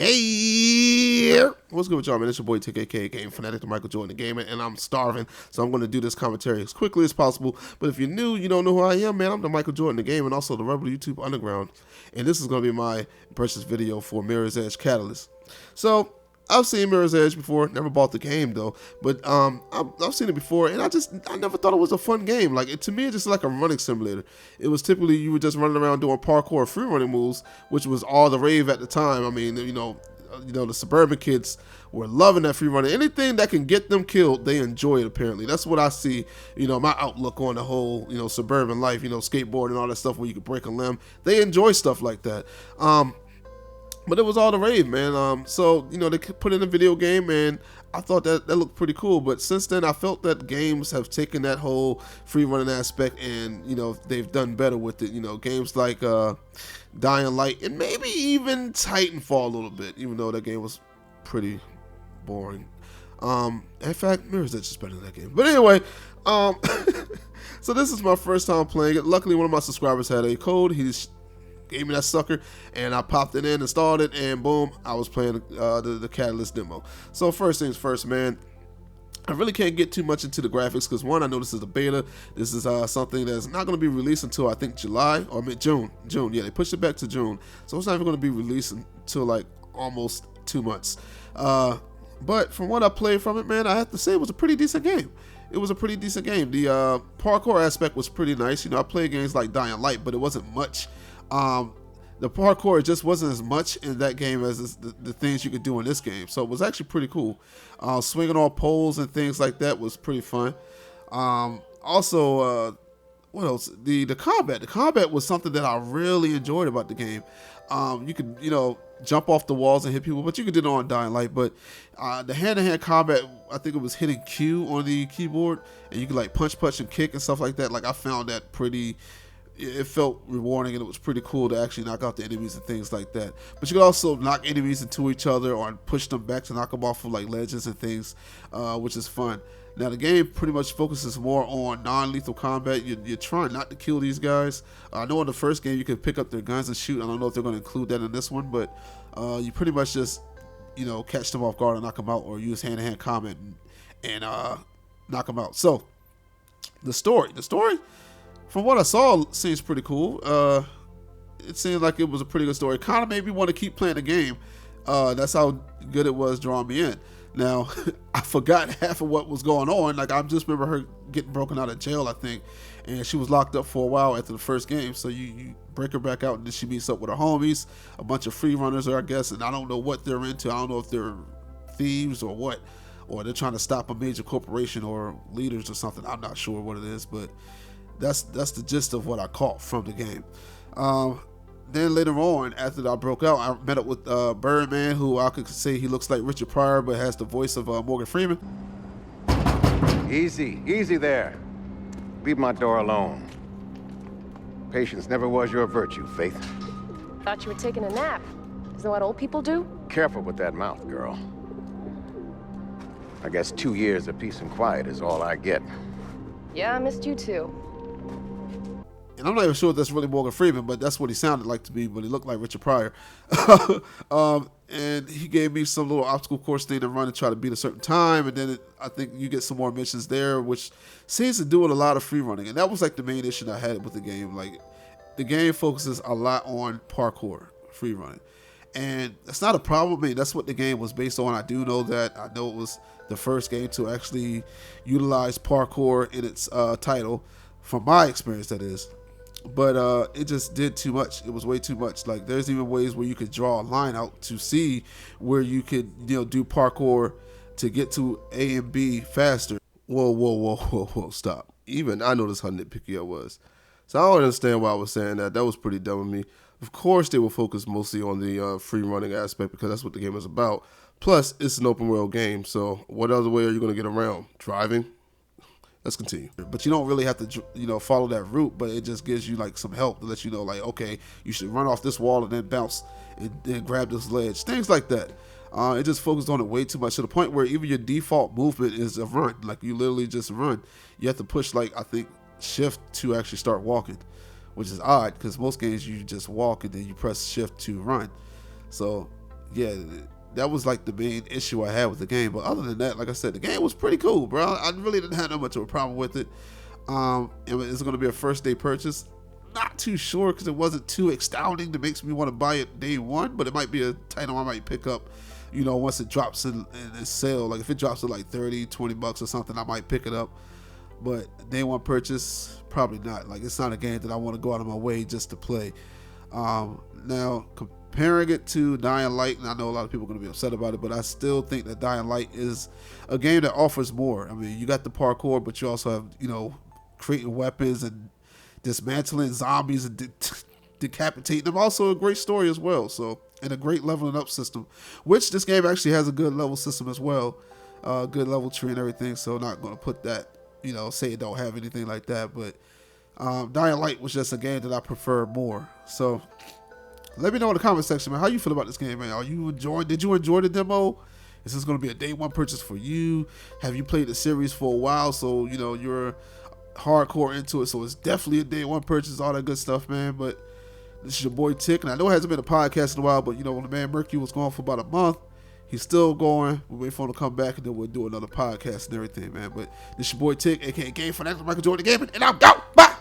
Hey, what's good with y'all, man? It's your boy TKK, Game Fanatic, the Michael Jordan Gamer, and I'm starving, so I'm going to do this commentary as quickly as possible. But if you're new, you don't know who I am, man. I'm the Michael Jordan the Game, and also the Rebel YouTube Underground. And this is going to be my purchase video for Mirror's Edge Catalyst. So I've seen Mirror's Edge before, never bought the game though, but I've seen it before, and I never thought it was a fun game. Like to me, it's just like a running simulator. It was typically you were just running around doing parkour, free running moves, which was all the rave at the time. I mean, you know, the suburban kids were loving that free running. Anything that can get them killed, they enjoy it. Apparently, that's what I see. You know, my outlook on the whole, suburban life. Skateboarding and all that stuff where you could break a limb. They enjoy stuff like that. But it was all the rave, man. So, they put in a video game, and I thought that looked pretty cool. But since then, I felt that games have taken that whole free running aspect and, they've done better with it. Games like Dying Light and maybe even Titanfall a little bit, even though that game was pretty boring. In fact, Mirror's Edge is better than that game. But anyway, so this is my first time playing it. Luckily, one of my subscribers had a code. He gave me that sucker, and I popped it in, installed it, and boom, I was playing the Catalyst demo. So first things first, man. I really can't get too much into the graphics because one, I know this is a beta. This is something that's not going to be released until I think July or June. Yeah, they pushed it back to June, so it's not even going to be released until like almost 2 months. But from what I played from it, man, I have to say it was a pretty decent game. It was a pretty decent game. The parkour aspect was pretty nice. I played games like Dying Light, but it wasn't much. The parkour just wasn't as much in that game as the things you could do in this game. So it was actually pretty cool. Swinging on poles and things like that was pretty fun. Also, what else? The combat. The combat was something that I really enjoyed about the game. You could, jump off the walls and hit people, but you could do it on Dying Light. But the hand-to-hand combat, I think it was hitting Q on the keyboard, and you could like punch, and kick and stuff like that. Like I found that pretty. It felt rewarding, and it was pretty cool to actually knock out the enemies and things like that. But you could also knock enemies into each other or push them back to knock them off of like ledges and things, which is fun. Now the game pretty much focuses more on non-lethal combat. You're trying not to kill these guys. I know in the first game you could pick up their guns and shoot. I don't know if they're going to include that in this one, but you pretty much just catch them off guard and knock them out, or use hand-to-hand combat and knock them out. So the story. From what I saw, it seems pretty cool. It seemed like it was a pretty good story. Kind of made me want to keep playing the game. That's how good it was drawing me in. Now, I forgot half of what was going on. Like, I just remember her getting broken out of jail, I think. And she was locked up for a while after the first game. So you break her back out, and then she meets up with her homies. A bunch of free runners, I guess. And I don't know what they're into. I don't know if they're thieves or what. Or they're trying to stop a major corporation or leaders or something. I'm not sure what it is, but that's the gist of what I caught from the game. Then later on, after I broke out, I met up with Birdman, who I could say he looks like Richard Pryor, but has the voice of Morgan Freeman. Easy there. Leave my door alone. Patience never was your virtue, Faith. Thought you were taking a nap. Isn't that what old people do? Careful with that mouth, girl. I guess 2 years of peace and quiet is all I get. Yeah, I missed you too. And I'm not even sure if that's really Morgan Freeman, but that's what he sounded like to me, but he looked like Richard Pryor. And he gave me some little obstacle course thing to run and try to beat a certain time, and then I think you get some more missions there, which seems to do with a lot of free running. And that was like the main issue I had with the game. Like, the game focuses a lot on parkour, free running. And that's not a problem. I mean, that's what the game was based on. I do know that. I know it was the first game to actually utilize parkour in its title, from my experience, that is. But it just did too much. It was way too much. Like, there's even ways where you could draw a line out to see where you could, do parkour to get to A and B faster. Whoa, stop. Even I noticed how nitpicky I was. So I don't understand why I was saying that. That was pretty dumb of me. Of course, they will focus mostly on the free running aspect, because that's what the game is about. Plus, it's an open world game. So what other way are you going to get around? Driving? Let's continue. But you don't really have to, follow that route, but it just gives you like some help to let you know, like, okay, you should run off this wall and then bounce and then grab this ledge. Things like that. It just focused on it way too much, to the point where even your default movement is a run. Like, you literally just run. You have to push, like, I think, shift to actually start walking, which is odd because most games you just walk and then you press shift to run. So yeah, that was like the main issue I had with the game. But other than that, like I said, the game was pretty cool, bro. I really didn't have that much of a problem with it. It's going to be a first day purchase. Not too sure because it wasn't too astounding that makes me want to buy it day one, but it might be a title I might pick up, once it drops in sale. Like if it drops to like 30, 20 bucks or something, I might pick it up. But day one purchase, probably not. Like it's not a game that I want to go out of my way just to play. Now, comparing it to Dying Light, and I know a lot of people are going to be upset about it, but I still think that Dying Light is a game that offers more. I mean, you got the parkour, but you also have, creating weapons and dismantling zombies and decapitating them. Also a great story as well. So, and a great leveling up system, which this game actually has a good level system as well. Good level tree and everything. So not going to put that, say it don't have anything like that. But Dying Light was just a game that I prefer more. So let me know in the comment section, man, how you feel about this game, man. Did you enjoy the demo? Is this going to be a day one purchase for you? Have you played the series for a while? So, you're hardcore into it. So it's definitely a day one purchase, all that good stuff, man. But this is your boy Tick. And I know it hasn't been a podcast in a while, but, when the man Mercury was gone for about a month, he's still going. We'll wait for him to come back and then we'll do another podcast and everything, man. But this is your boy Tick, aka Game Fanatic, Michael Jordan Gaming, and I'm out. Bye.